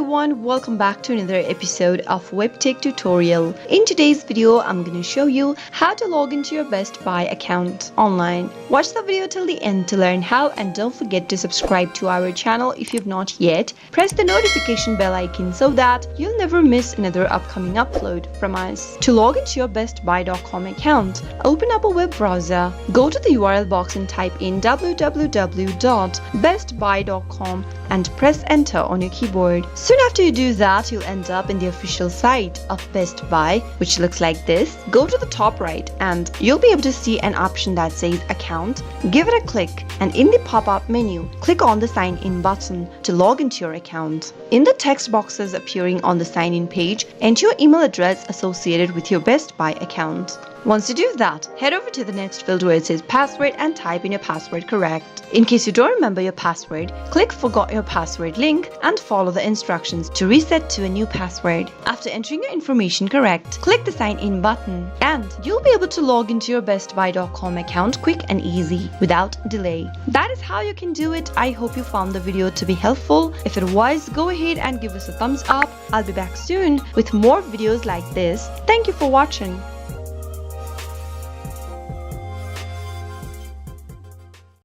everyone, welcome back to another episode of Webtech Tutorial. In today's video, I'm going to show you how to log into your Best Buy account online. Watch the video till the end to learn how, and don't forget to subscribe to our channel if you've not yet. Press the notification bell icon so that you'll never miss another upcoming upload from us. To log into your bestbuy.com account, open up a web browser, go to the URL box and type in www.bestbuy.com and press enter on your keyboard. Soon after you do that, you'll end up in the official site of Best Buy, which looks like this. Go to the top right and you'll be able to see an option that says account. Give it a click, and in the pop-up menu, click on the sign in button to log into your account. In the text boxes appearing on the sign in page, enter your email address associated with your Best Buy account. Once you do that, head over to the next field where it says password and type in your password correct. In case you don't remember your password, click forgot your password link and follow the instructions to reset to a new password. After entering your information correct, click the sign in button and you'll be able to log into your bestbuy.com account quick and easy without delay. That is how you can do it. I hope you found the video to be helpful. If it was, go ahead and give us a thumbs up. I'll be back soon with more videos like this. Thank you for watching.